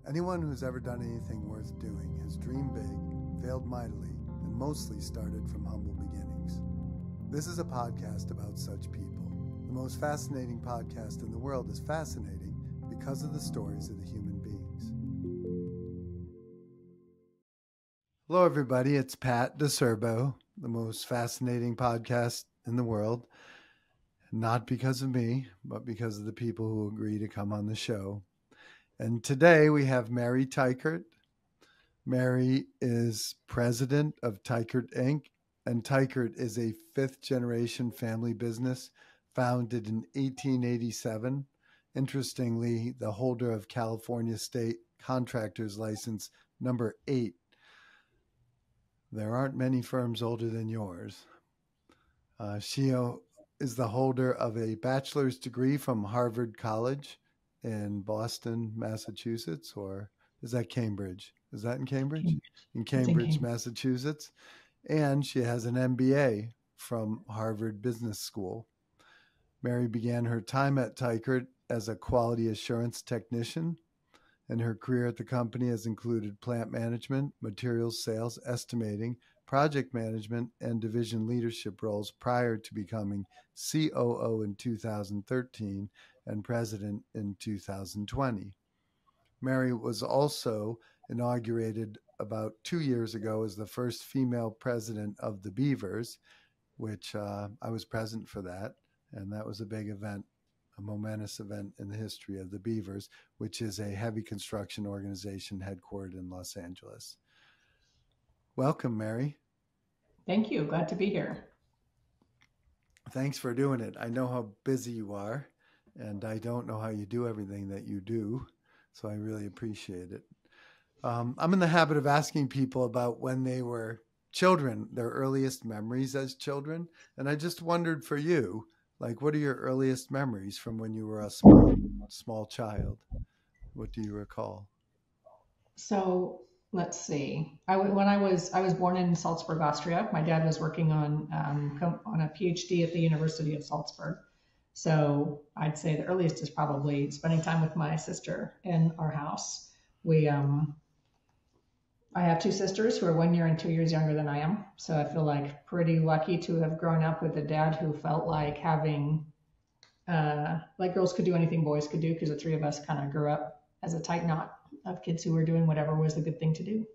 Anyone who's ever done anything worth doing has dreamed big, failed mightily, and mostly started from humble beginnings. This is a podcast about such people. The most fascinating podcast in the world is fascinating because of the stories of the human beings. Hello, everybody. It's Pat DeCerbo, the most fascinating podcast in the world. Not because of me, but because of the people who agree to come on the show. And today we have Mary Teichert. Mary is president of Teichert Inc. And Teichert is a fifth-generation family business founded in 1887. Interestingly, the holder of California State Contractor's License number 8. There aren't many firms older than yours. She is the holder of a bachelor's degree from Harvard College in Boston, Massachusetts, or is that Cambridge? Is that in Cambridge? In Cambridge, Massachusetts. And she has an MBA from Harvard Business School. Mary began her time at Teichert as a quality assurance technician, and her career at the company has included plant management, materials sales, estimating, project management, and division leadership roles prior to becoming COO in 2013 and president in 2020. Mary was also inaugurated about 2 years ago as the first female president of the Beavers, which I was present for that. And that was a big event, a momentous event in the history of the Beavers, which is a heavy construction organization headquartered in Los Angeles. Welcome, Mary. Thank you. Glad to be here. Thanks for doing it. I know how busy you are, and I don't know how you do everything that you do, so I really appreciate it. I'm in the habit of asking people about when they were children, their earliest memories as children, and I just wondered for you, like, what are your earliest memories from when you were a small child? What do you recall? So let's see. When I was born in Salzburg, Austria. My dad was working on a PhD at the University of Salzburg. So I'd say the earliest is probably spending time with my sister in our house. I have two sisters who are 1 year and 2 years younger than I am. So I feel like pretty lucky to have grown up with a dad who felt like having, like girls could do anything boys could do, because the three of us kind of grew up as a tight knot of kids who were doing whatever was the good thing to do.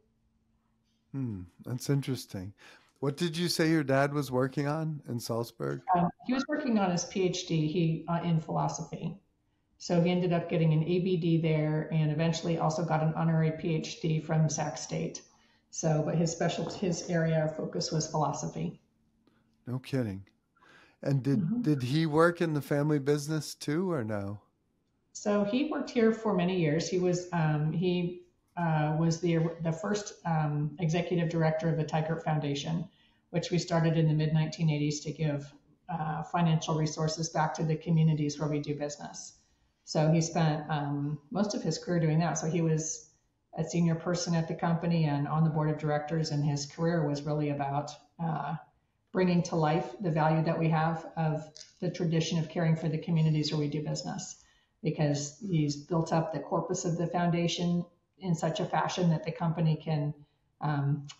That's interesting. What did you say your dad was working on in Salzburg? He was working on his PhD in philosophy. So he ended up getting an ABD there, and eventually also got an honorary PhD from Sac State. So, but his area of focus was philosophy. No kidding. And did he work in the family business too, or no? So he worked here for many years. He was the first executive director of the Teichert Foundation, which we started in the mid 1980s to give financial resources back to the communities where we do business. So he spent most of his career doing that. So he was a senior person at the company and on the board of directors, and his career was really about bringing to life the value that we have of the tradition of caring for the communities where we do business, because he's built up the corpus of the foundation in such a fashion that the company can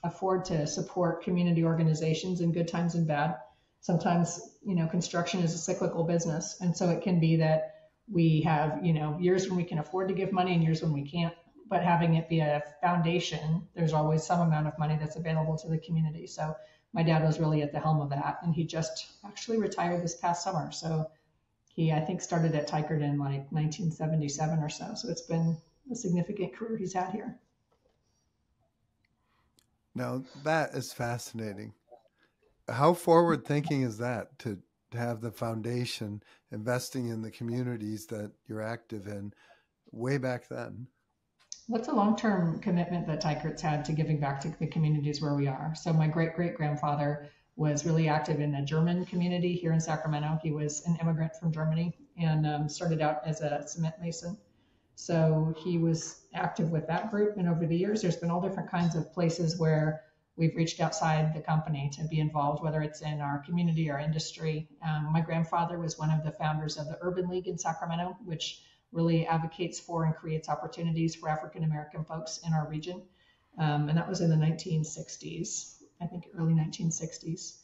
afford to support community organizations in good times and bad. Sometimes, construction is a cyclical business. And so it can be that we have, years when we can afford to give money and years when we can't, but having it be a foundation, there's always some amount of money that's available to the community. So my dad was really at the helm of that, and he just actually retired this past summer. So he, I think, started at Teichert in like 1977 or so. So it's been a significant career he's had here. Now, that is fascinating. How forward thinking is that to have the foundation investing in the communities that you're active in way back then? What's a long-term commitment that Teichert's had to giving back to the communities where we are? So my great-great-grandfather was really active in the German community here in Sacramento. He was an immigrant from Germany and started out as a cement mason. So he was active with that group. And over the years, there's been all different kinds of places where we've reached outside the company to be involved, whether it's in our community or industry. My grandfather was one of the founders of the Urban League in Sacramento, which really advocates for and creates opportunities for African American folks in our region. And that was in the 1960s, I think early 1960s.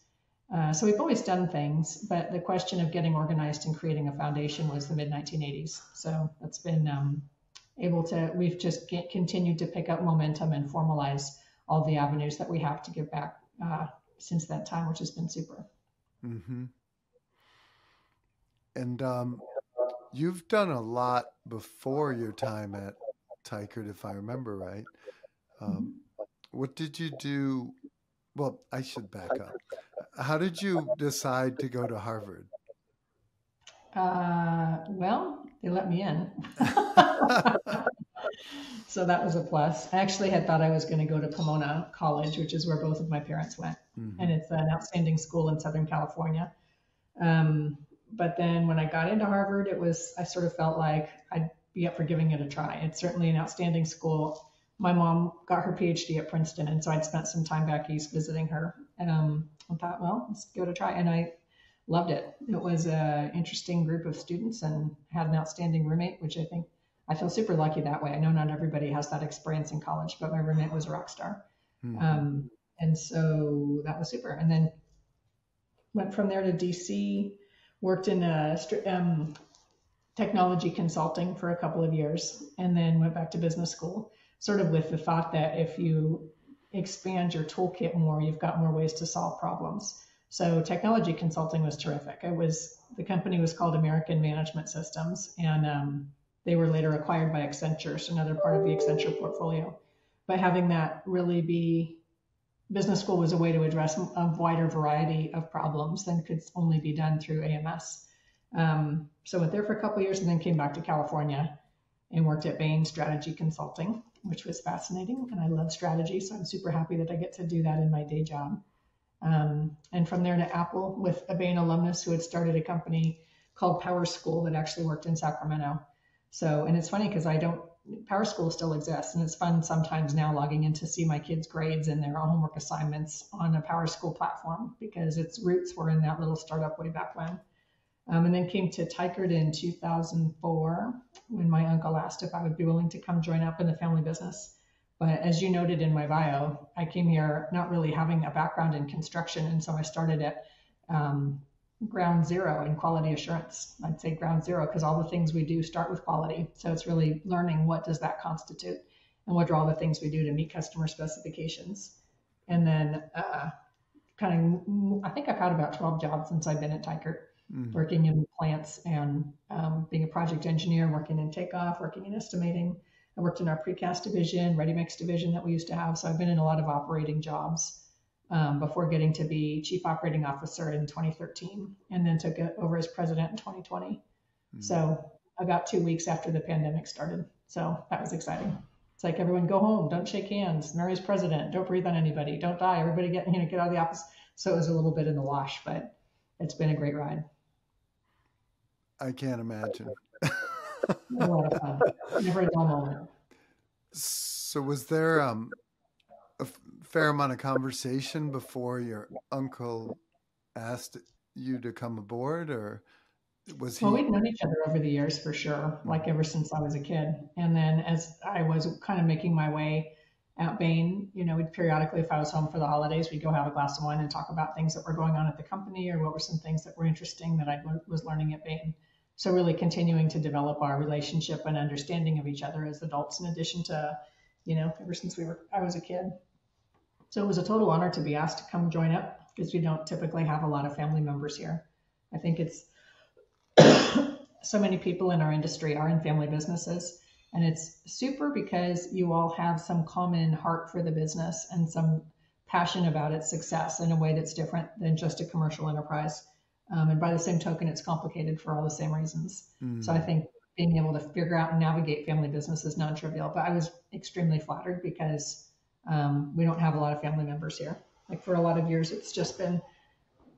So we've always done things, but the question of getting organized and creating a foundation was the mid 1980s. So that's been we've just continued to pick up momentum and formalize all the avenues that we have to give back since that time, which has been super. Mm-hmm. And you've done a lot before your time at Teichert, if I remember right. Um, what did you do? Well, I should back up. How did you decide to go to Harvard? Well, they let me in. So that was a plus. I actually had thought I was going to go to Pomona College, which is where both of my parents went. Mm-hmm. And it's an outstanding school in Southern California. Um, but then when I got into Harvard, I sort of felt like I'd be up for giving it a try. It's certainly an outstanding school. My mom got her PhD at Princeton, and so I'd spent some time back east visiting her. I thought, well, let's give it a try. And I loved it. It was an interesting group of students and had an outstanding roommate, which I feel super lucky that way. I know not everybody has that experience in college, but my roommate was a rock star. Mm-hmm. And so that was super. And then went from there to DC, worked in technology consulting for a couple of years, and then went back to business school, sort of with the thought that if you expand your toolkit more, you've got more ways to solve problems. So technology consulting was terrific. The company was called American Management Systems, and they were later acquired by Accenture, so another part of the Accenture portfolio. But having that really be business school was a way to address a wider variety of problems than could only be done through AMS. So went there for a couple of years and then came back to California and worked at Bain Strategy Consulting, which was fascinating. And I love strategy, so I'm super happy that I get to do that in my day job. And from there to Apple with a Bain alumnus who had started a company called Power School that actually worked in Sacramento. So, and it's funny because Power School still exists, and it's fun sometimes now logging in to see my kids' grades and their homework assignments on a Power School platform because its roots were in that little startup way back when. And then came to Teichert in 2004 when my uncle asked if I would be willing to come join up in the family business. But as you noted in my bio, I came here not really having a background in construction, and so I started at ground zero in quality assurance. I'd say ground zero because all the things we do start with quality. So it's really learning what does that constitute and what are all the things we do to meet customer specifications. And then I think I've had about 12 jobs since I've been at Teichert, working in plants and being a project engineer, working in takeoff, working in estimating. I worked in our precast division, ready mix division that we used to have. So I've been in a lot of operating jobs before getting to be chief operating officer in 2013, and then took it over as president in 2020. So about 2 weeks after the pandemic started. So that was exciting. It's like, everyone go home, don't shake hands. Mary's president, don't breathe on anybody, don't die. Everybody get out of the office. So it was a little bit in the wash, but it's been a great ride. I can't imagine. A lot of fun. Never a dull moment. So was there fair amount of conversation before your uncle asked you to come aboard, or was he? Well, we'd known each other over the years for sure, like ever since I was a kid. And then as I was kind of making my way at Bain, we'd periodically, if I was home for the holidays, we'd go have a glass of wine and talk about things that were going on at the company or what were some things that were interesting that I was learning at Bain. So really continuing to develop our relationship and understanding of each other as adults, in addition to, ever since I was a kid. So it was a total honor to be asked to come join up because we don't typically have a lot of family members here. I think it's so many people in our industry are in family businesses, and it's super because you all have some common heart for the business and some passion about its success in a way that's different than just a commercial enterprise. And by the same token, it's complicated for all the same reasons. So I think being able to figure out and navigate family business is non-trivial, but I was extremely flattered because we don't have a lot of family members here. Like for a lot of years, it's just been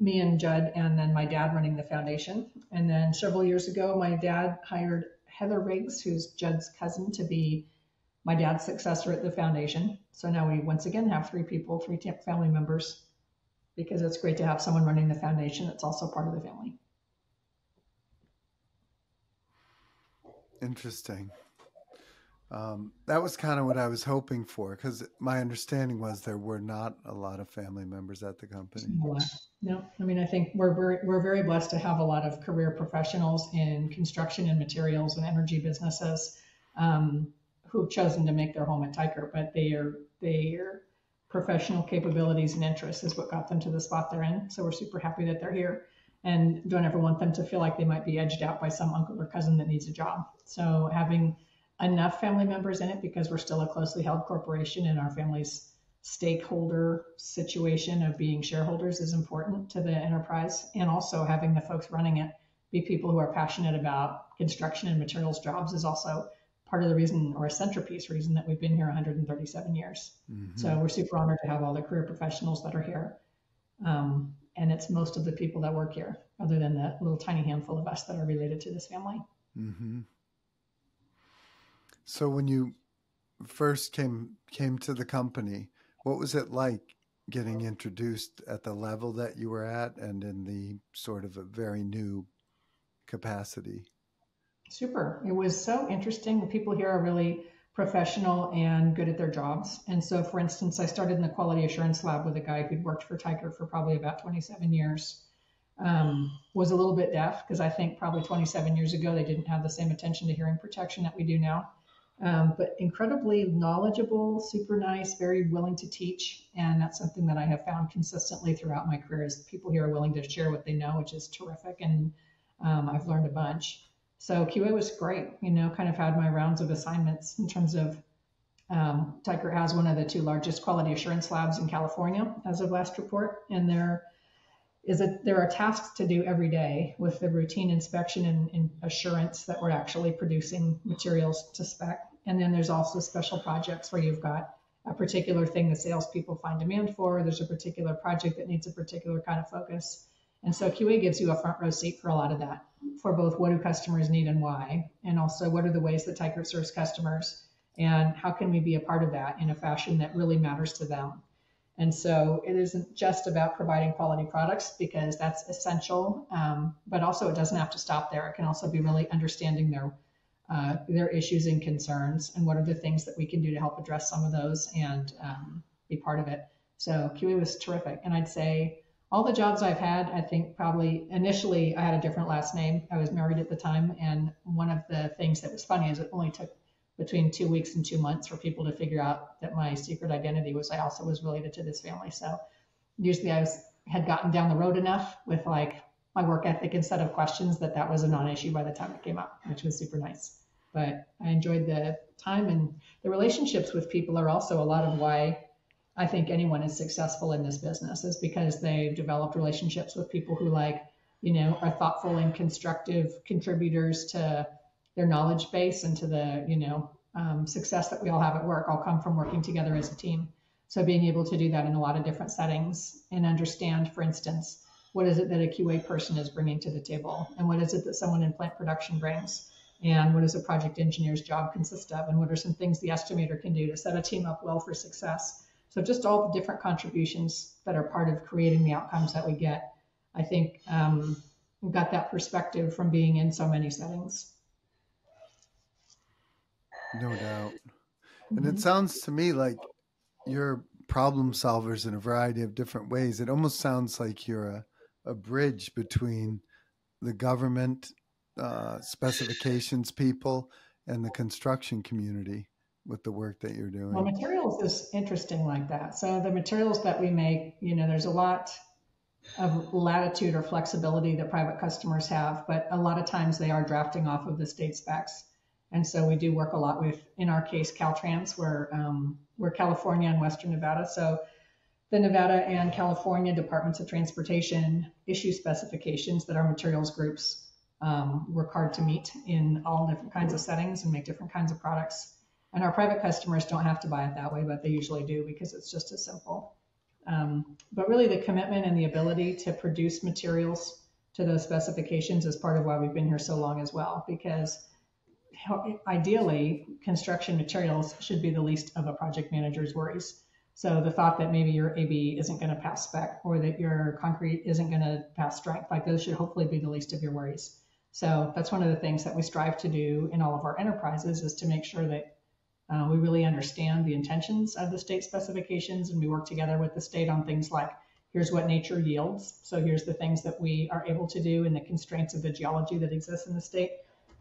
me and Judd and then my dad running the foundation. And then several years ago, my dad hired Heather Riggs, who's Judd's cousin, to be my dad's successor at the foundation. So now we once again have three family members, because it's great to have someone running the foundation that's also part of the family. Interesting. That was kind of what I was hoping for because my understanding was there were not a lot of family members at the company. No, I mean, I think we're very blessed to have a lot of career professionals in construction and materials and energy businesses um, who've chosen to make their home at Teichert, but their professional capabilities and interests is what got them to the spot they're in. So we're super happy that they're here, and don't ever want them to feel like they might be edged out by some uncle or cousin that needs a job. So having enough family members in it, because we're still a closely held corporation and our families stakeholder situation of being shareholders is important to the enterprise, and also having the folks running it be people who are passionate about construction and materials jobs is also part of the reason, or a centerpiece reason, that we've been here 137 years. Hmm. So we're super honored to have all the career professionals that are here. And it's most of the people that work here, other than the little tiny handful of us that are related to this family. Hmm. So when you first came to the company, what was it like getting introduced at the level that you were at and in the sort of a very new capacity? Super. It was so interesting. The people here are really professional and good at their jobs. And so, for instance, I started in the quality assurance lab with a guy who'd worked for Teichert for probably about 27 years. Was a little bit deaf because I think probably 27 years ago they didn't have the same attention to hearing protection that we do now. But incredibly knowledgeable, super nice, very willing to teach. And that's something that I have found consistently throughout my career is people here are willing to share what they know, which is terrific. And I've learned a bunch. So QA was great, kind of had my rounds of assignments in terms of Teichert has one of the two largest quality assurance labs in California as of last report. And there are tasks to do every day with the routine inspection and assurance that we're actually producing materials to spec. And then there's also special projects where you've got a particular thing the salespeople find demand for. There's a particular project that needs a particular kind of focus. And so QA gives you a front row seat for a lot of that, for both what do customers need and why, and also what are the ways that Teichert serves customers, and how can we be a part of that in a fashion that really matters to them. And so it isn't just about providing quality products, because that's essential, but also it doesn't have to stop there. It can also be really understanding their issues and concerns, and what are the things that we can do to help address some of those and be part of it. So QA was terrific. And I'd say all the jobs I've had, I think probably initially I had a different last name. I was married at the time. And one of the things that was funny is it only took between 2 weeks and 2 months for people to figure out that my secret identity was I also was related to this family. So usually had gotten down the road enough with like my work ethic and set of questions that was a non-issue by the time it came up, which was super nice. But I enjoyed the time, and the relationships with people are also a lot of why I think anyone is successful in this business, is because they've developed relationships with people who are thoughtful and constructive contributors to their knowledge base and to the, success that we all have at work all come from working together as a team. So being able to do that in a lot of different settings and understand, for instance, what is it that a QA person is bringing to the table, and what is it that someone in plant production brings, and what does a project engineer's job consist of, and what are some things the estimator can do to set a team up well for success. So just all the different contributions that are part of creating the outcomes that we get. I think we've got that perspective from being in so many settings. No doubt. And it Mm-hmm. sounds to me like you're problem solvers in a variety of different ways. It almost sounds like you're a bridge between the government specifications people and the construction community with the work that you're Well, doing. materials is interesting like that. So the materials that we make, there's a lot of latitude or flexibility that private customers have, but a lot of times they are drafting off of the state specs. And so we do work a lot with, in our case, Caltrans, where we're California and Western Nevada. So the Nevada and California Departments of Transportation issue specifications that our materials groups work hard to meet in all different kinds of settings and make different kinds of products. And our private customers don't have to buy it that way, but they usually do because it's just as simple. But really the commitment and the ability to produce materials to those specifications is part of why we've been here so long as well, because ideally construction materials should be the least of a project manager's worries. So the thought that maybe your AB isn't going to pass spec, or that your concrete isn't going to pass strength, like those should hopefully be the least of your worries. So that's one of the things that we strive to do in all of our enterprises, is to make sure that we really understand the intentions of the state specifications, and we work together with the state on things like, here's what nature yields. So here's the things that we are able to do and the constraints of the geology that exists in the state.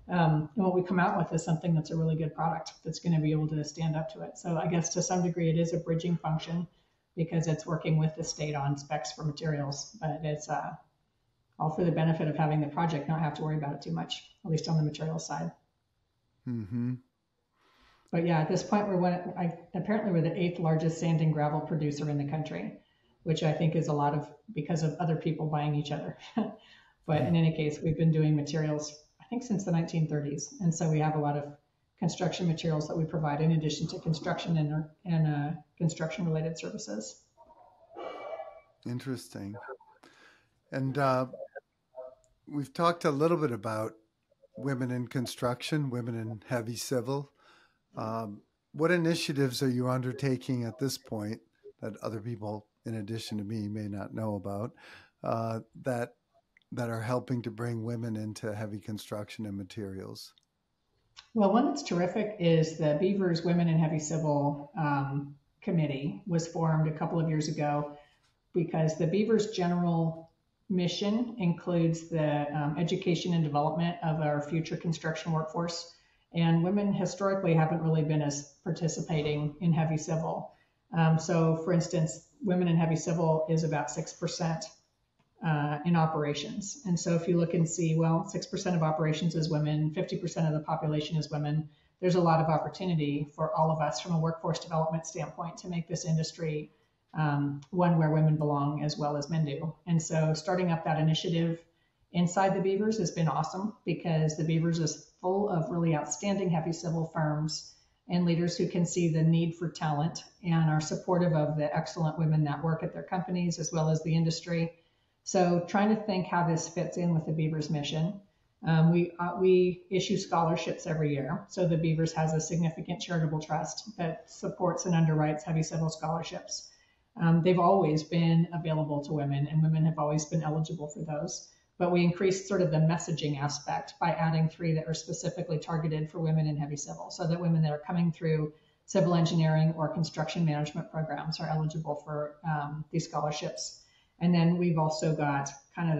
And what we come out with is something that's a really good product that's going to be able to stand up to it. So I guess to some degree it is a bridging function because it's working with the state on specs for materials, but it's all for the benefit of having the project not have to worry about it too much, at least on the materials side. Mm-hmm. But yeah, at this point, apparently we're the 8th largest sand and gravel producer in the country, which I think is a lot of because of other people buying each other. But in any case, we've been doing materials, I think, since the 1930s. And so we have a lot of construction materials that we provide in addition to construction and construction related services. Interesting. And we've talked a little bit about women in construction, women in heavy civil. What initiatives are you undertaking at this point that other people, in addition to me, may not know about, that are helping to bring women into heavy construction and materials? Well, one that's terrific is the Beavers Women in Heavy Civil Committee was formed a couple of years ago because the Beavers' general mission includes the education and development of our future construction workforce. And women historically haven't really been as participating in heavy civil. So, for instance, women in heavy civil is about 6% in operations. And so if you look and see, well, 6% of operations is women, 50% of the population is women, there's a lot of opportunity for all of us from a workforce development standpoint to make this industry one where women belong as well as men do. And so starting up that initiative inside the Beavers has been awesome because the Beavers is full of really outstanding heavy civil firms and leaders who can see the need for talent and are supportive of the excellent women that work at their companies as well as the industry. So trying to think how this fits in with the Beavers mission. We issue scholarships every year. So the Beavers has a significant charitable trust that supports and underwrites heavy civil scholarships. They've always been available to women, and women have always been eligible for those. But we increased sort of the messaging aspect by adding 3 that are specifically targeted for women in heavy civil, so that women that are coming through civil engineering or construction management programs are eligible for these scholarships. And then we've also got kind of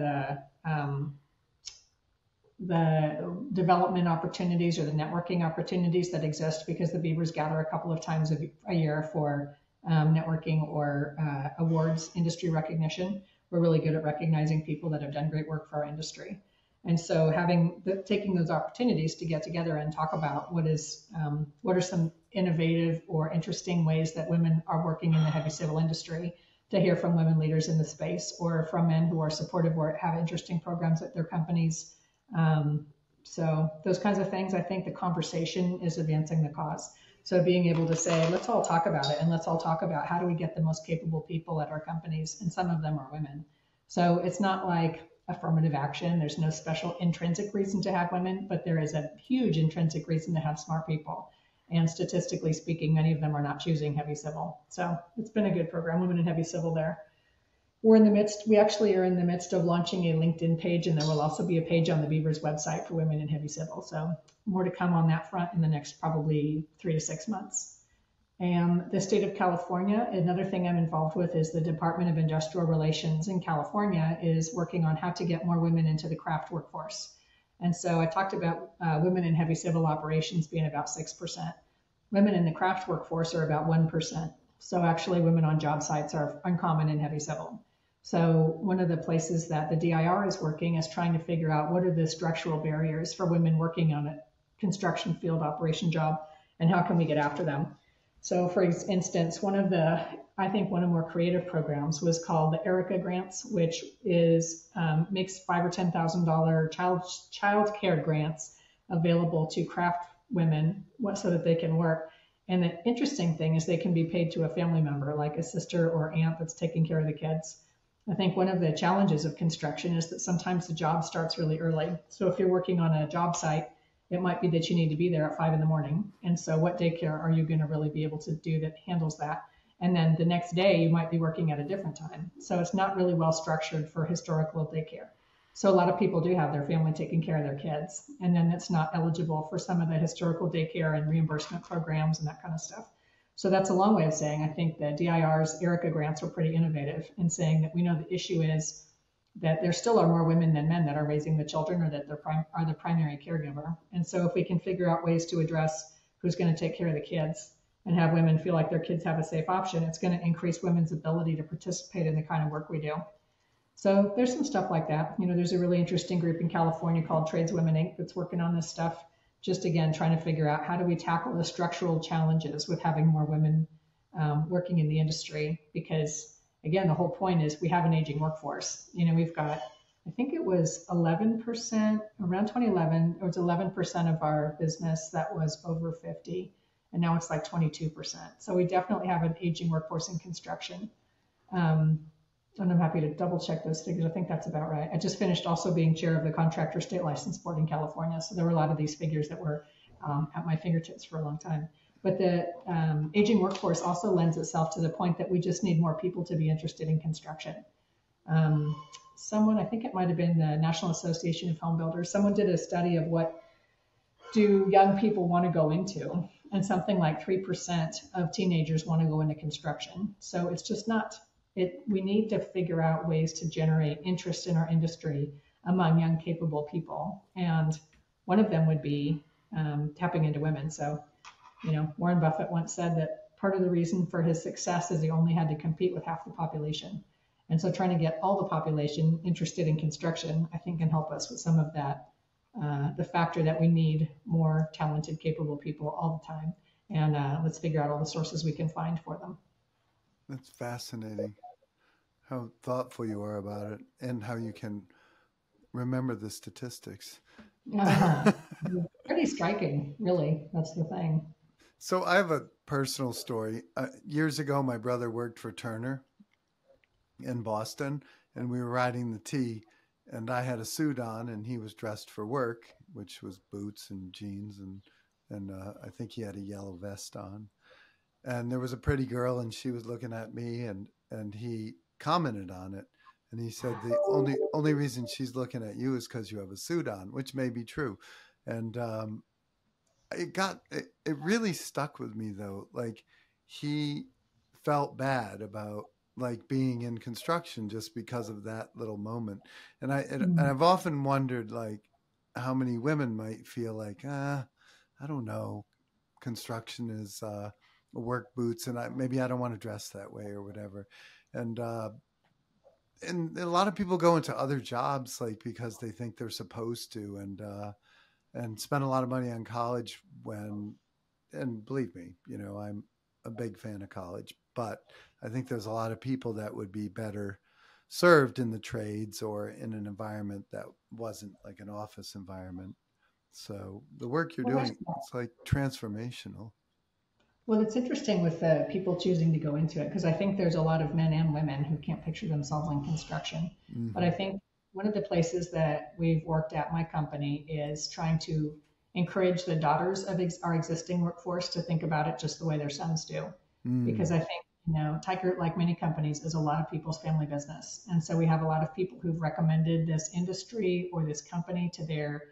the development opportunities or the networking opportunities that exist because the Beavers gather a couple of times a year for networking or awards, industry recognition. We're really good at recognizing people that have done great work for our industry. And so taking those opportunities to get together and talk about what are some innovative or interesting ways that women are working in the heavy civil industry, to hear from women leaders in the space or from men who are supportive or have interesting programs at their companies. So those kinds of things, I think the conversation is advancing the cause. So being able to say, let's all talk about it and let's all talk about how do we get the most capable people at our companies, and some of them are women. So it's not like affirmative action. There's no special intrinsic reason to have women, but there is a huge intrinsic reason to have smart people. And statistically speaking, many of them are not choosing heavy civil. So it's been a good program, Women in Heavy Civil there. We actually are in the midst of launching a LinkedIn page, and there will also be a page on the Beavers website for women in heavy civil. So more to come on that front in the next probably 3 to 6 months. And the state of California, another thing I'm involved with is the Department of Industrial Relations in California is working on how to get more women into the craft workforce. And so I talked about women in heavy civil operations being about 6%. Women in the craft workforce are about 1%. So actually women on job sites are uncommon in heavy civil. So one of the places that the DIR is working is trying to figure out what are the structural barriers for women working on a construction field operation job and how can we get after them. So for instance, one of the more creative programs was called the Erica Grants, which is makes $5,000 or $10,000 child care grants available to craft women so that they can work. And the interesting thing is they can be paid to a family member, like a sister or aunt that's taking care of the kids. I think one of the challenges of construction is that sometimes the job starts really early. So if you're working on a job site, it might be that you need to be there at 5 a.m. And so what daycare are you going to really be able to do that handles that? And then the next day you might be working at a different time. So it's not really well structured for historical daycare. So a lot of people do have their family taking care of their kids, and then it's not eligible for some of the historical daycare and reimbursement programs and that kind of stuff. So that's a long way of saying I think the DIR's ERICA grants were pretty innovative in saying that we know the issue is that there still are more women than men that are raising the children or that are the primary caregiver. And so if we can figure out ways to address who's going to take care of the kids and have women feel like their kids have a safe option, it's going to increase women's ability to participate in the kind of work we do. So there's some stuff like that. There's a really interesting group in California called Tradeswomen Inc. that's working on this stuff. Just again, trying to figure out how do we tackle the structural challenges with having more women working in the industry. Because again, the whole point is we have an aging workforce. We've got, I think it was 11%, around 2011, it was 11% of our business that was over 50. And now it's like 22%. So we definitely have an aging workforce in construction. Um, and I'm happy to double check those figures. I think that's about right. I just finished also being chair of the Contractor State License Board in California. So there were a lot of these figures that were at my fingertips for a long time. But the aging workforce also lends itself to the point that we just need more people to be interested in construction. Someone, I think it might have been the National Association of Home Builders, someone did a study of what do young people want to go into? And something like 3% of teenagers want to go into construction. So it's just not we need to figure out ways to generate interest in our industry among young, capable people. And one of them would be tapping into women. So, Warren Buffett once said that part of the reason for his success is he only had to compete with half the population. And so trying to get all the population interested in construction, I think can help us with some of that, the factor that we need more talented, capable people all the time. And let's figure out all the sources we can find for them. That's fascinating. How thoughtful you are about it and how you can remember the statistics. Uh, Pretty striking, really. That's the thing. So I have a personal story. Years ago, my brother worked for Turner in Boston, and we were riding the T, and I had a suit on, and he was dressed for work, which was boots and jeans, and I think he had a yellow vest on. And there was a pretty girl, and she was looking at me, and he commented on it, and he said the only reason she's looking at you is because you have a suit on, which may be true. And it really stuck with me though. Like he felt bad about like being in construction just because of that little moment. And Mm. I've often wondered like how many women might feel like I don't know, construction is work boots, and maybe I don't want to dress that way or whatever. And and a lot of people go into other jobs like because they think they're supposed to, and spend a lot of money on college when, and believe me, I'm a big fan of college, but I think there's a lot of people that would be better served in the trades or in an environment that wasn't like an office environment. So the work you're Well, doing, it's like transformational. well, it's interesting with people choosing to go into it because I think there's a lot of men and women who can't picture themselves in construction. But I Mm-hmm. think one of the places that we've worked at my company is trying to encourage the daughters of our existing workforce to think about it just the way their sons do. Mm. Because I think, Teichert, like many companies, is a lot of people's family business. And so we have a lot of people who've recommended this industry or this company to their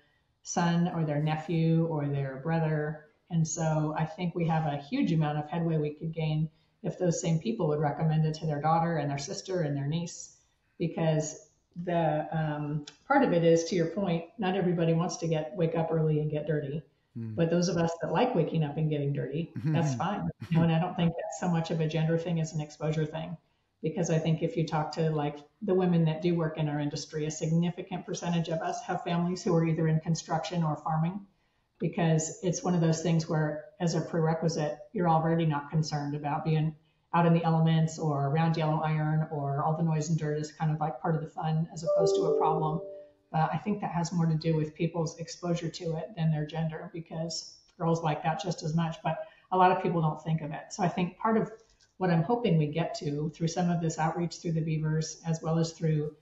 son or their nephew or their brother. And so I think we have a huge amount of headway we could gain if those same people would recommend it to their daughter and their sister and their niece. Because the part of it is, to your point, not everybody wants to wake up early and get dirty. Mm. But those of us that like waking up and getting dirty, that's fine. And I don't think that's so much of a gender thing as an exposure thing. Because I think if you talk to like the women that do work in our industry, a significant percentage of us have families who are either in construction or farming, because it's one of those things where, as a prerequisite, you're already not concerned about being out in the elements or around yellow iron, or all the noise and dirt is kind of like part of the fun as opposed to a problem. But I think that has more to do with people's exposure to it than their gender, because girls like that just as much. But a lot of people don't think of it. So I think part of what I'm hoping we get to through some of this outreach through the Beavers, as well as through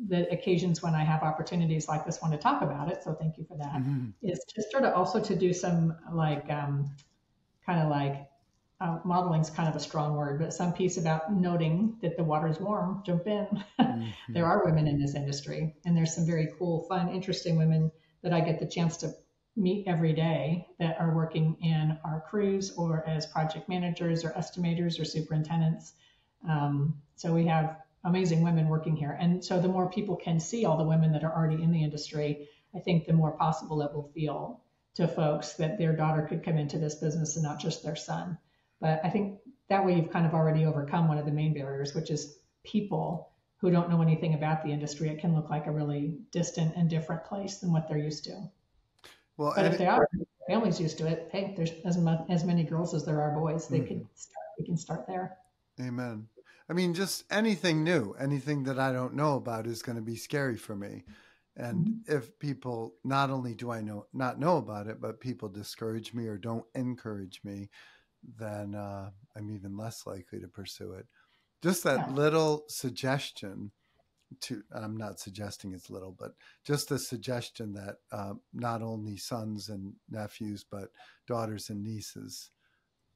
the occasions when I have opportunities like this one to talk about it, so thank you for that, Mm-hmm. is to sort of also to do some like kind of like modeling is kind of a strong word, but some piece about noting that the water's warm, jump in. Mm-hmm. There are women in this industry, and there's some very cool, fun, interesting women that I get the chance to meet every day that are working in our crews or as project managers or estimators or superintendents. So we have amazing women working here. And so the more people can see all the women that are already in the industry, I think the more possible it will feel to folks that their daughter could come into this business and not just their son. But I think that way you've kind of already overcome one of the main barriers, which is people who don't know anything about the industry. It can look like a really distant and different place than what they're used to. Well, But and if they are, families used to it, hey, there's as many girls as there are boys. mm-hmm. We can start there. Amen. I mean, just anything new, anything that I don't know about is going to be scary for me. And Mm-hmm. if people, not only do I not know about it, but people discourage me or don't encourage me, then I'm even less likely to pursue it. Just that Yeah. little suggestion to, I'm not suggesting it's little, but just a suggestion that not only sons and nephews, but daughters and nieces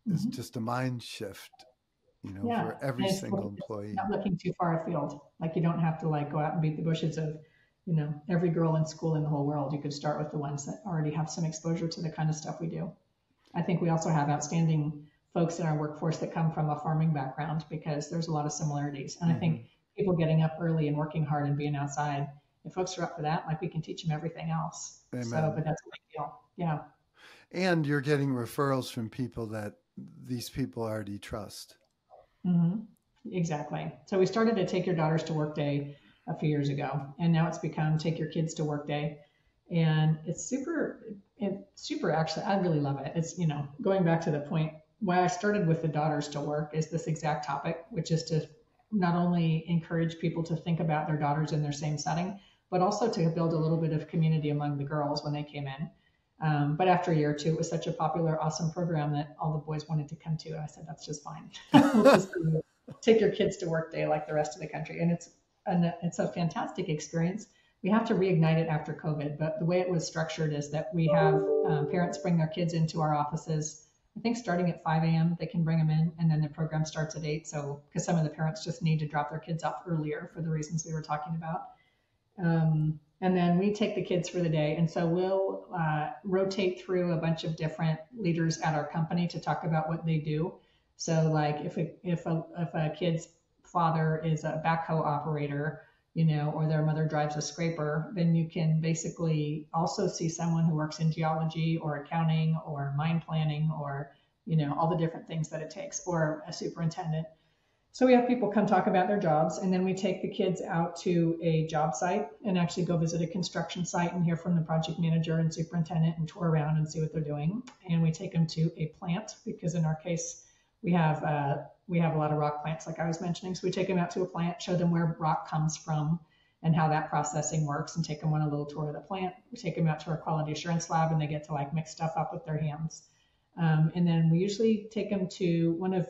is Mm-hmm. just a mind shift, Yeah, for every and single it's employee. not looking too far afield. Like you don't have to like go out and beat the bushes of, every girl in school in the whole world. You could start with the ones that already have some exposure to the kind of stuff we do. I think we also have outstanding folks in our workforce that come from a farming background because there's a lot of similarities. And I Mm-hmm. think people getting up early and working hard and being outside, if folks are up for that, like we can teach them everything else. So, Amen. but that's a big deal. Yeah. And you're getting referrals from people that these people already trust. hmm Exactly. So we started a Take Your Daughters to Work Day a few years ago, and now it's become Take Your Kids to Work Day, and it's super. Actually, I really love it. It's going back to the point why I started with the Daughters to Work is this exact topic, which is to not only encourage people to think about their daughters in their same setting, but also to build a little bit of community among the girls when they came in. But after a year or two, it was such a popular, awesome program that all the boys wanted to come to. And I said, that's just fine. We'll just take your kids to work day like the rest of the country. And it's a fantastic experience. We have to reignite it after COVID, but the way it was structured is that we have parents bring their kids into our offices. I think starting at 5 a.m. they can bring them in, and then the program starts at 8. So because some of the parents just need to drop their kids off earlier for the reasons we were talking about. And then we take the kids for the day. And so we'll rotate through a bunch of different leaders at our company to talk about what they do. So like if a kid's father is a backhoe operator, or their mother drives a scraper, then you can basically also see someone who works in geology or accounting or mine planning or, all the different things that it takes, or a superintendent. So we have people come talk about their jobs, and then we take the kids out to a job site and actually go visit a construction site and hear from the project manager and superintendent and tour around and see what they're doing. And we take them to a plant because in our case we have a lot of rock plants like I was mentioning. So we take them out to a plant, show them where rock comes from and how that processing works, and take them on a little tour of the plant. We take them out to our quality assurance lab, and they get to like mix stuff up with their hands. And then we usually take them to one of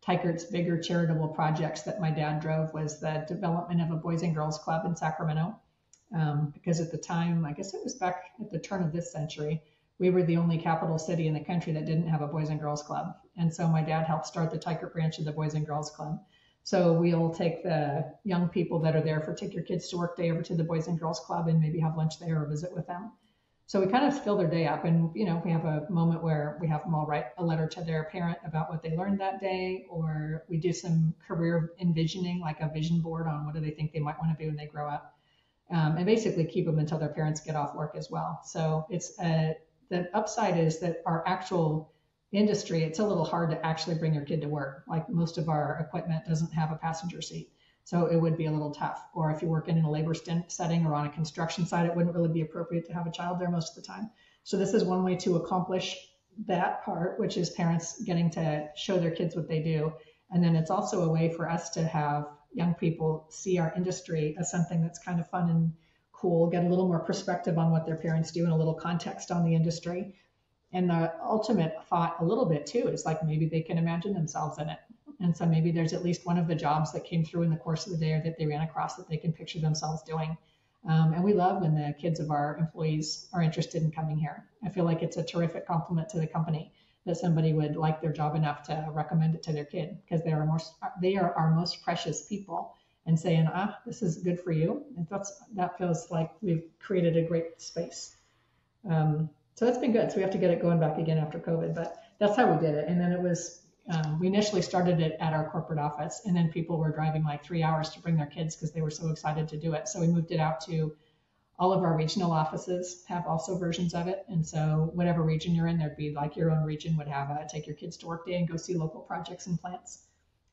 Teichert's bigger charitable projects that my dad drove was the development of a Boys and Girls Club in Sacramento. Because at the time, I guess it was back at the turn of this century, we were the only capital city in the country that didn't have a Boys and Girls Club. And so my dad helped start the Teichert branch of the Boys and Girls Club. So we'll take the young people that are there for Take Your Kids to Work Day over to the Boys and Girls Club and maybe have lunch there or visit with them. So we kind of fill their day up, and we have a moment where we have them all write a letter to their parent about what they learned that day, or we do some career envisioning, like a vision board on what do they think they might want to be when they grow up, and basically keep them until their parents get off work as well. So the upside is that our actual industry, it's a little hard to actually bring your kid to work. Like most of our equipment doesn't have a passenger seat. So it would be a little tough. Or if you're working in a labor setting or on a construction site, it wouldn't really be appropriate to have a child there most of the time. So this is one way to accomplish that part, which is parents getting to show their kids what they do. And then it's also a way for us to have young people see our industry as something that's kind of fun and cool, get a little more perspective on what their parents do and a little context on the industry. And the ultimate thought a little bit too is like maybe they can imagine themselves in it. And so maybe there's at least one of the jobs that came through in the course of the day or that they ran across that they can picture themselves doing. And we love when the kids of our employees are interested in coming here. I feel like it's a terrific compliment to the company that somebody would like their job enough to recommend it to their kid, because they are our most precious people, and saying, this is good for you. And that feels like we've created a great space. So that's been good. So we have to get it going back again after COVID, but that's how we did it. And then it was, we initially started it at our corporate office, and then people were driving like 3 hours to bring their kids because they were so excited to do it. So we moved it out to all of our regional offices have also versions of it. And so whatever region you're in, there'd be like your own region would have a take your kids to work day and go see local projects and plants.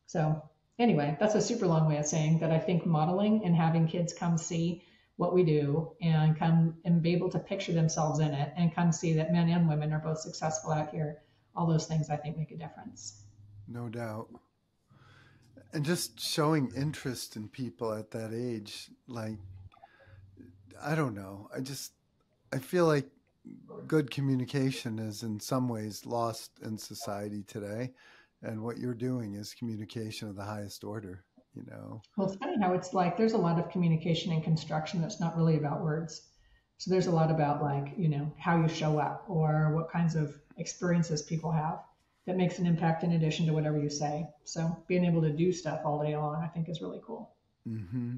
So anyway, that's a super long way of saying that I think modeling and having kids come see what we do and come and be able to picture themselves in it and come see that men and women are both successful out here, all those things I think make a difference. No doubt. And just showing interest in people at that age, like, I don't know. I feel like good communication is in some ways lost in society today. And what you're doing is communication of the highest order, you know? Well, it's funny how it's like there's a lot of communication in construction that's not really about words. So there's a lot about like, how you show up or what kinds of experiences people have that makes an impact in addition to whatever you say. So being able to do stuff all day long, I think is really cool. Mm-hmm.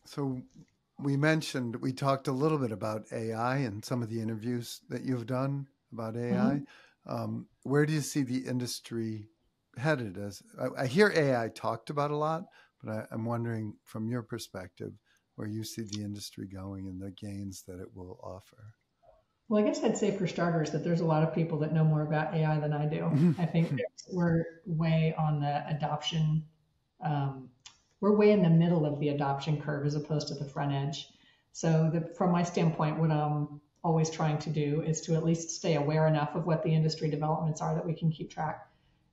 So we talked a little bit about AI and some of the interviews that you've done about AI. Where do you see the industry headed? As I hear AI talked about a lot, but I'm wondering from your perspective where you see the industry going and the gains that it will offer. Well, I guess I'd say for starters that there's a lot of people that know more about AI than I do. I think we're way on the adoption. Um, we're way in the middle of the adoption curve as opposed to the front edge. So from my standpoint, what I'm always trying to do is to at least stay aware enough of what the industry developments are that we can keep track,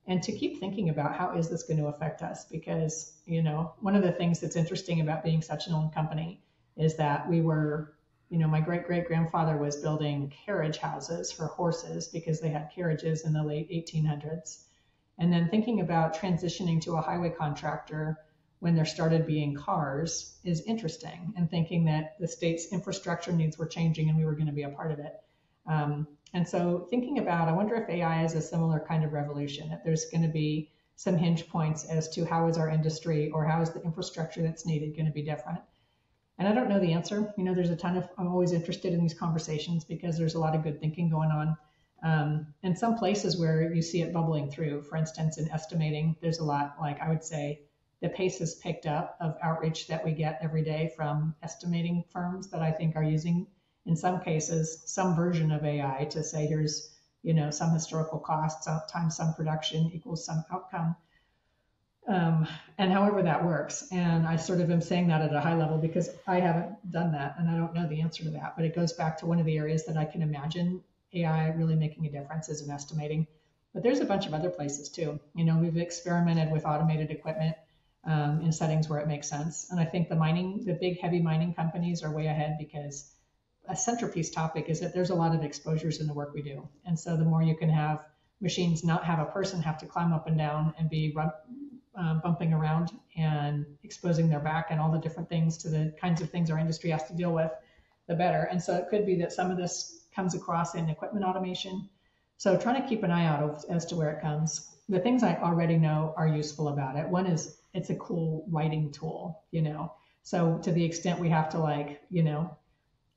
and to keep thinking about how is this going to affect us? Because, one of the things that's interesting about being such an old company is that we were, my great great grandfather was building carriage houses for horses because they had carriages in the late 1800s. And then thinking about transitioning to a highway contractor when there started being cars is interesting, and thinking that the state's infrastructure needs were changing and we were going to be a part of it. And so thinking about, I wonder if AI is a similar kind of revolution, that there's going to be some hinge points as to how is our industry or how is the infrastructure that's needed going to be different. And I don't know the answer. There's I'm always interested in these conversations because there's a lot of good thinking going on. And some places where you see it bubbling through, for instance, in estimating, there's a lot, like I would say, the pace has picked up of outreach that we get every day from estimating firms that I think are using, in some cases, some version of AI to say, here's, some historical costs times some production equals some outcome. And however that works. And I sort of am saying that at a high level because I haven't done that and I don't know the answer to that. But it goes back to one of the areas that I can imagine AI really making a difference is in estimating. But there's a bunch of other places too. We've experimented with automated equipment in settings where it makes sense. And I think the big heavy mining companies are way ahead because a centerpiece topic is that there's a lot of exposures in the work we do. And so the more you can have machines not have a person have to climb up and down and be bumping around and exposing their back and all the different things to the kinds of things our industry has to deal with, the better. And so it could be that some of this comes across in equipment automation. So trying to keep an eye out as to where it comes. The things I already know are useful about it. One is it's a cool writing tool, So to the extent we have to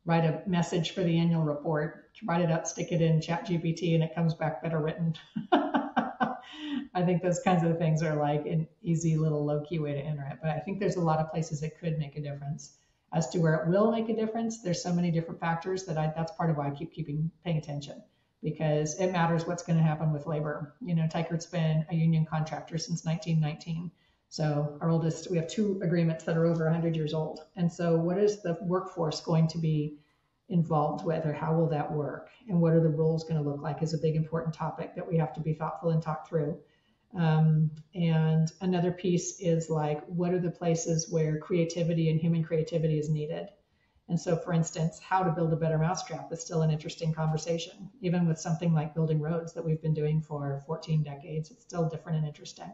write a message for the annual report, write it up, stick it in ChatGPT, and it comes back better written. I think those kinds of things are like an easy little low-key way to enter it. But I think there's a lot of places it could make a difference. As to where it will make a difference, there's so many different factors that's part of why I keep paying attention, because it matters what's going to happen with labor. Teichert's been a union contractor since 1919. So we have 2 agreements that are over 100 years old. And so what is the workforce going to be involved with, or how will that work? And what are the roles going to look like is a big important topic that we have to be thoughtful and talk through. And another piece is like, what are the places where creativity and human creativity is needed? And so, for instance, how to build a better mousetrap is still an interesting conversation. Even with something like building roads that we've been doing for 14 decades, it's still different and interesting.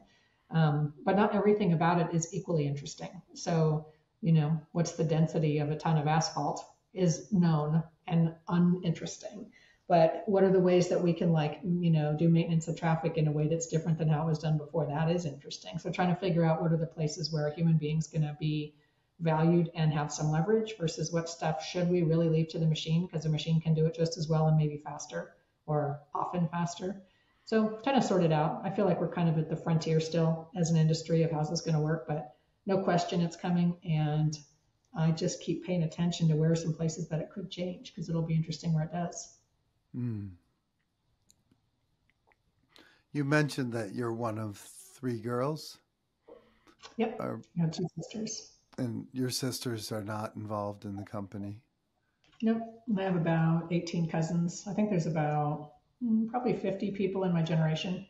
But not everything about it is equally interesting. So, what's the density of a ton of asphalt is known, and uninteresting. But what are the ways that we can do maintenance of traffic in a way that's different than how it was done before? That is interesting. So trying to figure out what are the places where a human being's going to be valued and have some leverage versus what stuff should we really leave to the machine because the machine can do it just as well and maybe faster or often faster. So trying to sort it out. I feel like we're kind of at the frontier still as an industry of how's this going to work, but no question it's coming. And I just keep paying attention to where are some places that it could change because it'll be interesting where it does. Mm. You mentioned that you're one of 3 girls. Yep. I have 2 sisters. And your sisters are not involved in the company? Nope. I have about 18 cousins. I think there's about probably 50 people in my generation.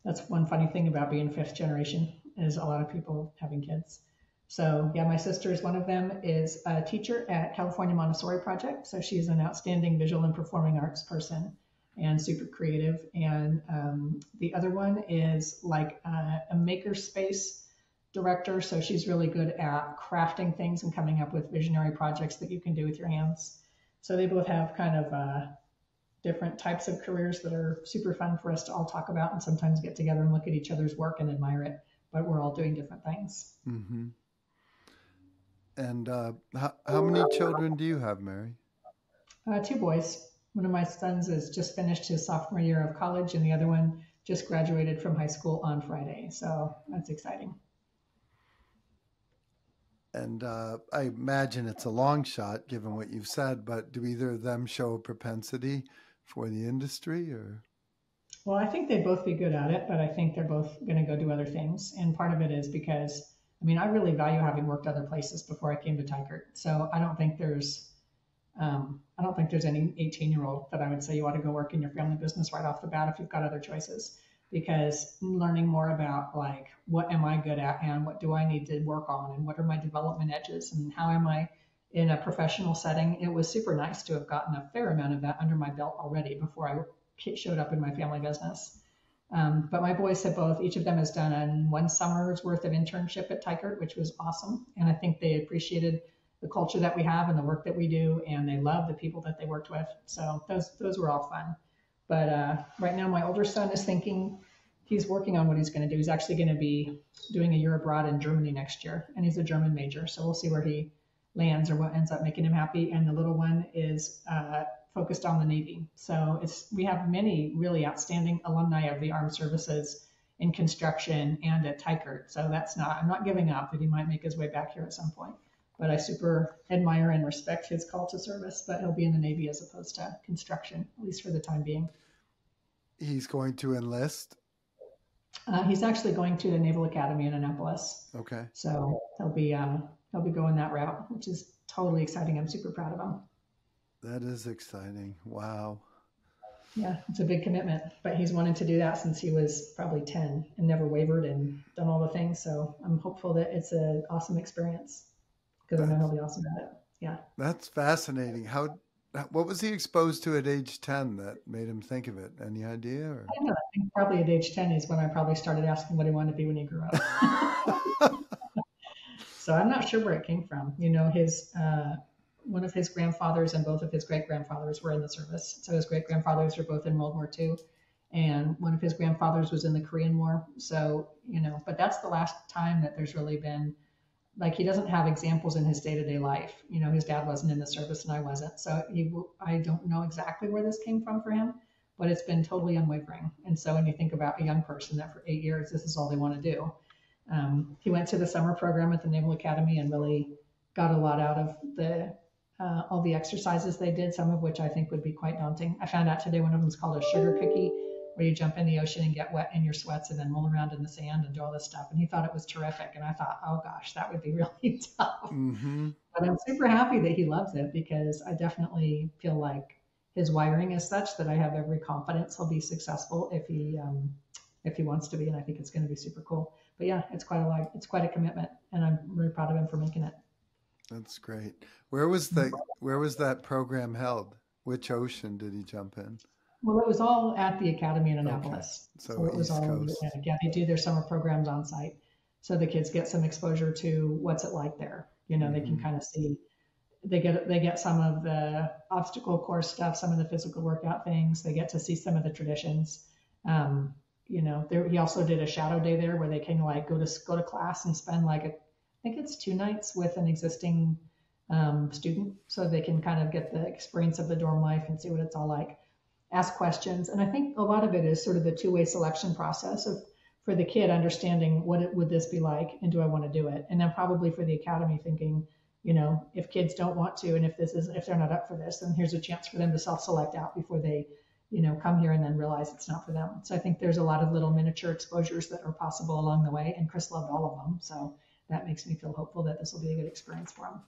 That's one funny thing about being 5th generation is a lot of people having kids. So yeah, my sister is one of them, is a teacher at California Montessori Project. So she's an outstanding visual and performing arts person and super creative. And the other one is like a makerspace director. So she's really good at crafting things and coming up with visionary projects that you can do with your hands. So they both have kind of different types of careers that are super fun for us to all talk about and sometimes get together and look at each other's work and admire it. But we're all doing different things. Mm-hmm. And how many children do you have, Mary? 2 boys. One of my sons has just finished his sophomore year of college, and the other one just graduated from high school on Friday. So that's exciting. And I imagine it's a long shot, given what you've said, but do either of them show a propensity for the industry? Or? Well, I think they'd both be good at it, but I think they're both going to go do other things. And part of it is because I really value having worked other places before I came to Teichert. So I don't think there's any 18-year-old that I would say you ought to go work in your family business right off the bat if you've got other choices. Because learning more about like what am I good at and what do I need to work on and what are my development edges and how am I in a professional setting, it was super nice to have gotten a fair amount of that under my belt already before I showed up in my family business. But my boys have both, each of them has done 1 summer's worth of internship at Teichert, which was awesome. And I think they appreciated the culture that we have and the work that we do, and they love the people that they worked with. So those were all fun. But right now, my older son is thinking he's working on what he's going to do. He's actually going to be doing a year abroad in Germany next year, and he's a German major. So we'll see where he lands or what ends up making him happy. And the little one is focused on the Navy. So we have many really outstanding alumni of the armed services in construction and at Teichert. So I'm not giving up that he might make his way back here at some point. But I super admire and respect his call to service, but he'll be in the Navy as opposed to construction, at least for the time being. He's going to enlist? He's actually going to the Naval Academy in Annapolis. Okay. So he'll be going that route, which is totally exciting. I'm super proud of him. That is exciting. Wow. Yeah, it's a big commitment, but he's wanted to do that since he was probably 10 and never wavered and done all the things. So I'm hopeful that it's an awesome experience because I know he'll be awesome at it. Yeah. That's fascinating. What was he exposed to at age 10 that made him think of it? Any idea? Or? I don't know. I think probably at age 10 is when I probably started asking what he wanted to be when he grew up. So I'm not sure where it came from. One of his grandfathers and both of his great-grandfathers were in the service. So his great-grandfathers were both in World War II. And one of his grandfathers was in the Korean War. So, but that's the last time that there's really been, like, he doesn't have examples in his day-to-day life. His dad wasn't in the service and I wasn't. So I don't know exactly where this came from for him, but it's been totally unwavering. And so when you think about a young person that for 8 years, this is all they want to do. He went to the summer program at the Naval Academy and really got a lot out of all the exercises they did, some of which I think would be quite daunting. I found out today one of them is called a sugar cookie, where you jump in the ocean and get wet in your sweats and then roll around in the sand and do all this stuff. And he thought it was terrific. And I thought, oh gosh, that would be really tough. Mm-hmm. But I'm super happy that he loves it because I definitely feel like his wiring is such that I have every confidence he'll be successful if he wants to be. And I think it's going to be super cool. But yeah, it's quite a commitment, and I'm really proud of him for making it. That's great. Where was that program held? Which ocean did he jump in? Well, it was all at the Academy in Annapolis. Okay. So it was East all Coast. Yeah, they do their summer programs on site. So the kids get some exposure to what's it like there. They can kind of see They get some of the obstacle course stuff, some of the physical workout things. They get to see some of the traditions. Um, he also did a shadow day there where they can like go to class and spend like I think it's 2 nights with an existing student, so they can kind of get the experience of the dorm life and see what it's all like. Ask questions, and I think a lot of it is sort of the two-way selection process of for the kid understanding would this be like, and do I want to do it, and then probably for the academy thinking, if kids don't want to, and if they're not up for this, then here's a chance for them to self-select out before they, come here and then realize it's not for them. So I think there's a lot of little miniature exposures that are possible along the way, and Chris loved all of them. So that makes me feel hopeful that this will be a good experience for him.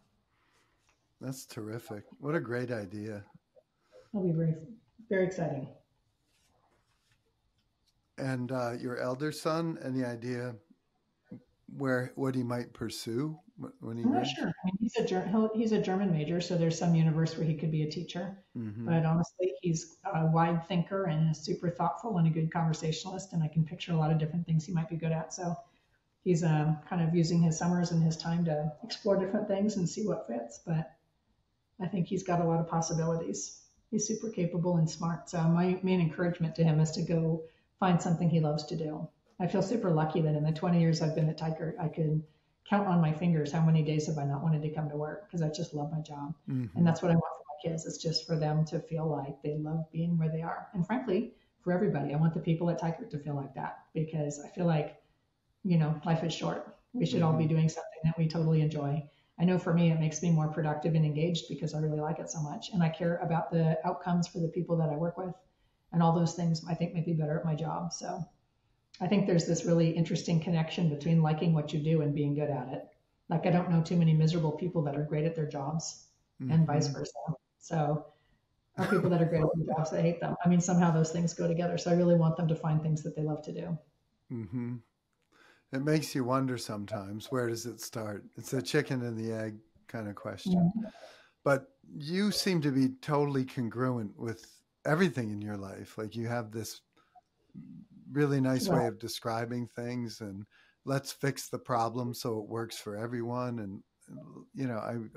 That's terrific. What a great idea. It'll be very, very exciting. And your elder son, any idea what he might pursue when he I'm not reads? sure. I mean, he's a German major, so there's some universe where he could be a teacher. Mm-hmm. But honestly, he's a wide thinker and super thoughtful and a good conversationalist, and I can picture a lot of different things he might be good at. So he's kind of using his summers and his time to explore different things and see what fits. But I think he's got a lot of possibilities. He's super capable and smart. So my main encouragement to him is to go find something he loves to do. I feel super lucky that in the 20 years I've been at Teichert, I could count on my fingers how many days have I not wanted to come to work because I just love my job. Mm-hmm. And that's what I want for my kids. It's just for them to feel like they love being where they are. And frankly, for everybody, I want the people at Teichert to feel like that because I feel like, life is short. We should all be doing something that we totally enjoy. I know for me, it makes me more productive and engaged because I really like it so much. And I care about the outcomes for the people that I work with. And all those things I think make me better at my job. So I think there's this really interesting connection between liking what you do and being good at it. Like I don't know too many miserable people that are great at their jobs and vice versa. So are people that are great at their jobs that hate them. I mean, somehow those things go together. So I really want them to find things that they love to do. Mm-hmm. It makes you wonder sometimes, where does it start? It's a chicken and the egg kind of question. Yeah. But you seem to be totally congruent with everything in your life. Like you have this really nice way of describing things, and let's fix the problem so it works for everyone. And,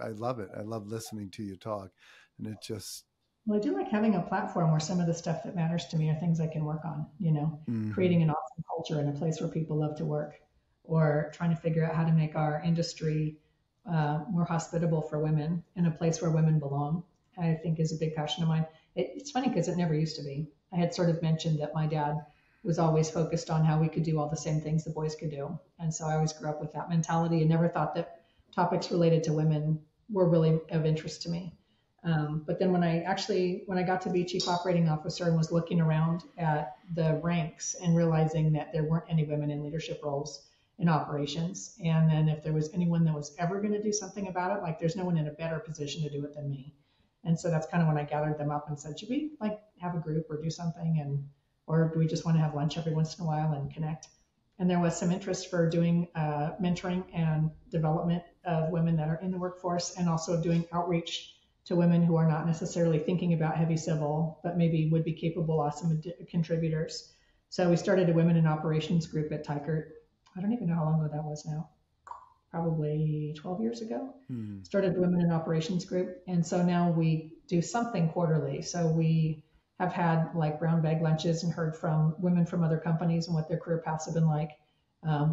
I love it. I love listening to you talk. And it just, Well, I do like having a platform where some of the stuff that matters to me are things I can work on, creating an awesome culture in a place where people love to work, or trying to figure out how to make our industry more hospitable for women in a place where women belong, I think is a big passion of mine. It's funny because it never used to be. I had sort of mentioned that my dad was always focused on how we could do all the same things the boys could do. And so I always grew up with that mentality and never thought that topics related to women were really of interest to me. But then when I got to be chief operating officer and was looking around at the ranks and realizing that there weren't any women in leadership roles in operations, and then if there was anyone that was ever going to do something about it, like there's no one in a better position to do it than me. And so that's kind of when I gathered them up and said, should we like have a group or do something, or do we just want to have lunch every once in a while and connect? And there was some interest for doing mentoring and development of women that are in the workforce, and also doing outreach to women who are not necessarily thinking about heavy civil, but maybe would be capable, awesome contributors. So we started a women in operations group at Teichert. I don't even know how long ago that was now. Probably 12 years ago. Started the women in operations group. And so now we do something quarterly. So we have had like brown bag lunches and heard from women from other companies and what their career paths have been like.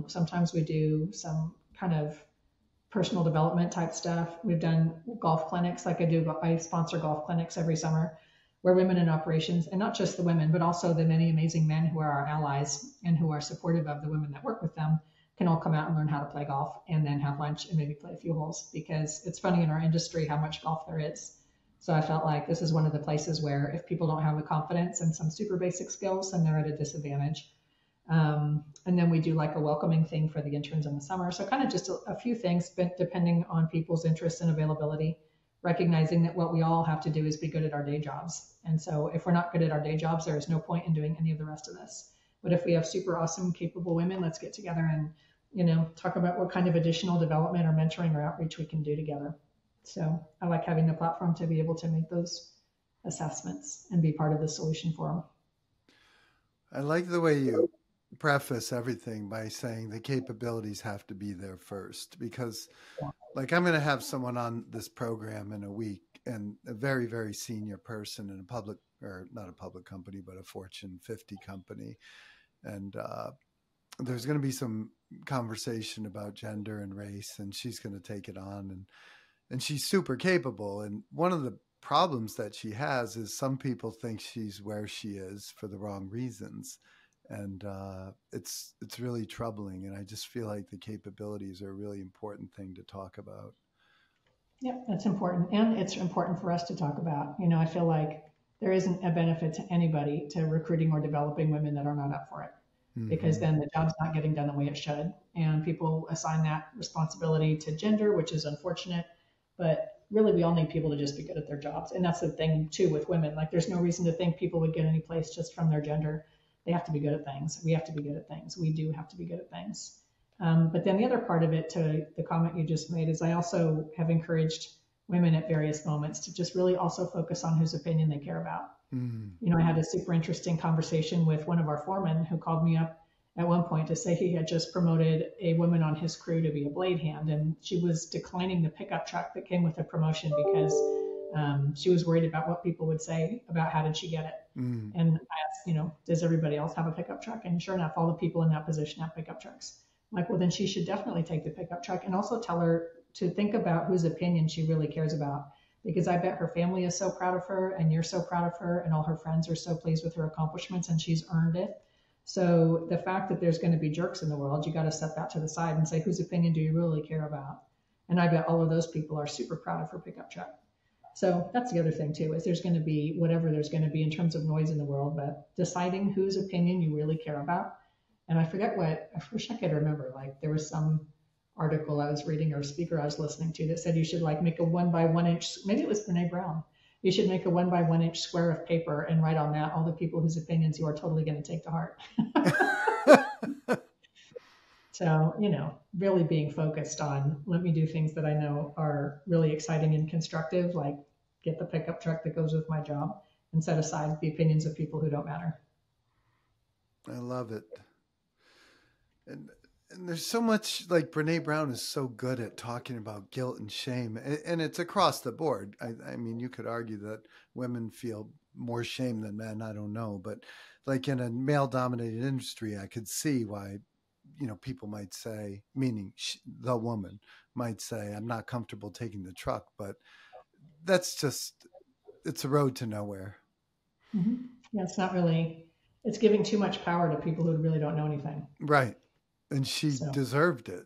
Sometimes we do some kind of personal development type stuff. We've done golf clinics, like I sponsor golf clinics every summer where women in operations, and not just the women, but also the many amazing men who are our allies and who are supportive of the women that work with them, can all come out and learn how to play golf and then have lunch and maybe play a few holes, because it's funny in our industry how much golf there is. So I felt like this is one of the places where if people don't have the confidence and some super basic skills, then they're at a disadvantage. And then we do like a welcoming thing for the interns in the summer. So kind of just a few things, but depending on people's interests and availability, recognizing that what we all have to do is be good at our day jobs. And so if we're not good at our day jobs, there is no point in doing any of the rest of this. But if we have super awesome, capable women, let's get together and, talk about what kind of additional development or mentoring or outreach we can do together. So I like having the platform to be able to make those assessments and be part of the solution for them. I like the way you preface everything by saying the capabilities have to be there first, because like I'm going to have someone on this program in a week, and a very, very senior person in a public, or not a public company, but a Fortune 50 company. And there's going to be some conversation about gender and race, and she's going to take it on. And she's super capable. And one of the problems that she has is some people think she's where she is for the wrong reasons. And it's really troubling. And I just feel like the capabilities are a really important thing to talk about. Yep, that's important. And it's important for us to talk about. I feel like there isn't a benefit to anybody to recruiting or developing women that are not up for it, because Mm-hmm. then the job's not getting done the way it should. And people assign that responsibility to gender, which is unfortunate. But really, we all need people to just be good at their jobs. And that's the thing, too, with women. Like, there's no reason to think people would get any place just from their gender. They have to be good at things. We have to be good at things. We do have to be good at things. But then the other part of it, to the comment you just made, is I also have encouraged women at various moments to just really also focus on whose opinion they care about. Mm. I had a super interesting conversation with one of our foremen who called me up at one point to say he had just promoted a woman on his crew to be a blade hand, and she was declining the pickup truck that came with the promotion because she was worried about what people would say about how did she get it. Mm. And I asked, does everybody else have a pickup truck? And sure enough, all the people in that position have pickup trucks. I'm like, well, then she should definitely take the pickup truck, and also tell her to think about whose opinion she really cares about, because I bet her family is so proud of her, and you're so proud of her, and all her friends are so pleased with her accomplishments, and she's earned it. So the fact that there's going to be jerks in the world, you got to set that to the side and say, whose opinion do you really care about? And I bet all of those people are super proud of her pickup truck. So that's the other thing too, is there's going to be whatever there's going to be in terms of noise in the world, but deciding whose opinion you really care about. And I wish I could remember, like there was some article I was reading or speaker I was listening to that said you should like make a 1 by 1 inch, maybe it was Brene Brown. You should make a 1 by 1 inch square of paper and write on that all the people whose opinions you are totally going to take to heart. So, really being focused on, let me do things that I know are really exciting and constructive, like get the pickup truck that goes with my job, and set aside the opinions of people who don't matter. I love it. And there's so much, like Brene Brown is so good at talking about guilt and shame, and it's across the board. I mean, you could argue that women feel more shame than men. I don't know, but like in a male-dominated industry, I could see why, people might say, meaning the woman might say, "I'm not comfortable taking the truck," but that's just it's a road to nowhere. Mm-hmm. Yeah, it's not really, it's giving too much power to people who really don't know anything. Right. And she So, deserved it.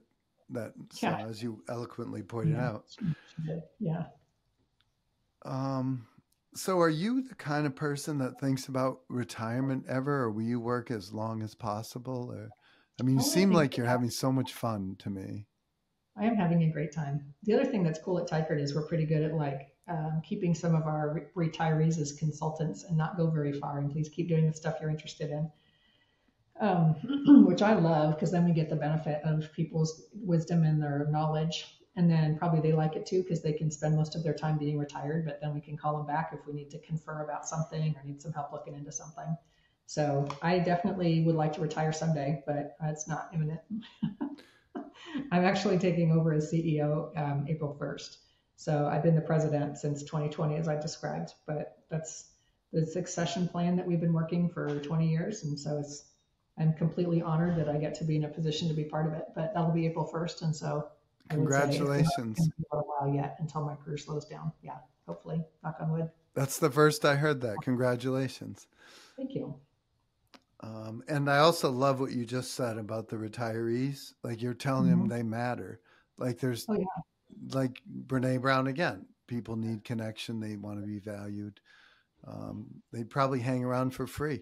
That yeah, so as you eloquently pointed yeah, out. she did. Yeah. Um, so are you the kind of person that thinks about retirement ever, or will you work as long as possible? Or, I mean, you Oh, I seem think like you're having so much fun to me. I am having a great time. The other thing that's cool at Teichert is we're pretty good at like keeping some of our retirees as consultants and not go very far. And please keep doing the stuff you're interested in, which I love because then we get the benefit of people's wisdom and their knowledge. And then probably they like it too because they can spend most of their time being retired, but then we can call them back if we need to confer about something or need some help looking into something. So I definitely would like to retire someday, but it's not imminent. I'm actually taking over as CEO April 1st. So I've been the president since 2020, as I described, but that's the succession plan that we've been working for 20 years. And so I'm completely honored that I get to be in a position to be part of it, but that'll be April 1st. And so I would say it's going Congratulations. to be a while yet until my career slows down. Yeah, hopefully, knock on wood. That's the first I heard that. Congratulations. Thank you. And I also love what you just said about the retirees. Like you're telling them Mm-hmm. they matter. Like there's Oh, yeah. like Brene Brown again. People need connection. They want to be valued. They'd probably hang around for free.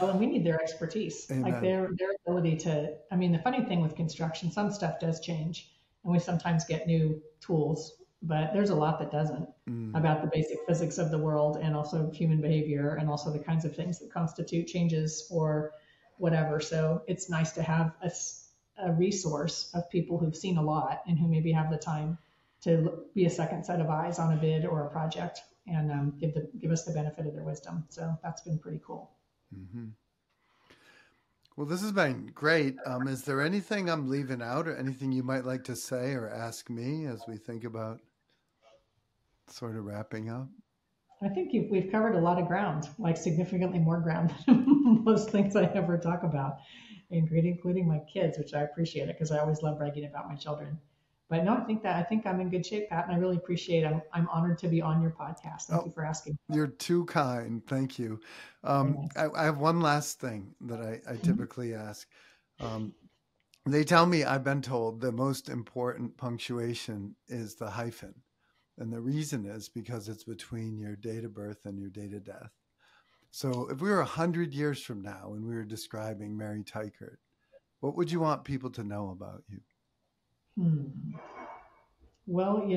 Well, and we need their expertise, like Amen. their ability to. I mean, the funny thing with construction, some stuff does change, and we sometimes get new tools, but there's a lot that doesn't, Mm, about the basic physics of the world and also human behavior and also the kinds of things that constitute changes or whatever. So it's nice to have a resource of people who've seen a lot and who maybe have the time to be a second set of eyes on a bid or a project and give us the benefit of their wisdom. So that's been pretty cool. hmm Well, this has been great. Is there anything I'm leaving out or anything you might like to say or ask me as we think about sort of wrapping up? I think we've covered a lot of ground, like significantly more ground than most things I ever talk about, including my kids, which I appreciate it because I always love bragging about my children. But no, I think I'm in good shape, Pat, and I really appreciate it. I'm honored to be on your podcast. Thank Oh, you for asking. you're too kind. Thank you. Very nice. I have one last thing that I Mhm. typically ask. Um, they tell me, I've been told, the most important punctuation is the hyphen. And the reason is because it's between your date of birth and your date of death. So if we were 100 years from now and we were describing Mary Teichert, what would you want people to know about you? Hmm. Well,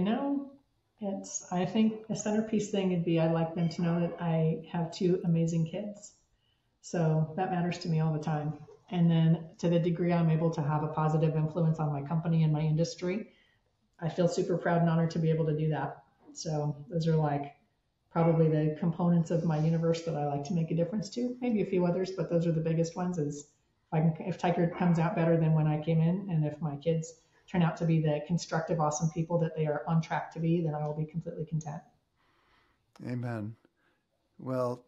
I think a centerpiece thing would be I'd like them to know that I have two amazing kids. So that matters to me all the time. And then to the degree I'm able to have a positive influence on my company and my industry, I feel super proud and honored to be able to do that. So those are like probably the components of my universe that I like to make a difference to. Maybe a few others, but those are the biggest ones. If Tiger comes out better than when I came in, and if my kids turn out to be the constructive, awesome people that they are on track to be, then I will be completely content. Amen. Well,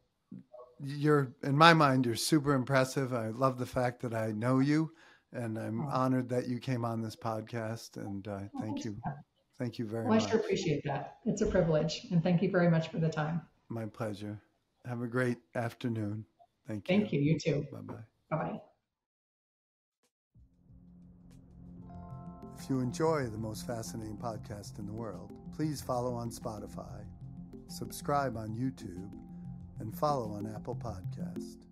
you're, in my mind, you're super impressive. I love the fact that I know you, and I'm Oh, honored that you came on this podcast. And well, thank thanks. you. Thank you very Well, I sure much. appreciate that. It's a privilege, and thank you very much for the time. My pleasure. Have a great afternoon. Thank you. Thank you. You too. Bye bye. Bye bye. If you enjoy the most fascinating podcast in the world, please follow on Spotify, subscribe on YouTube, and follow on Apple Podcast.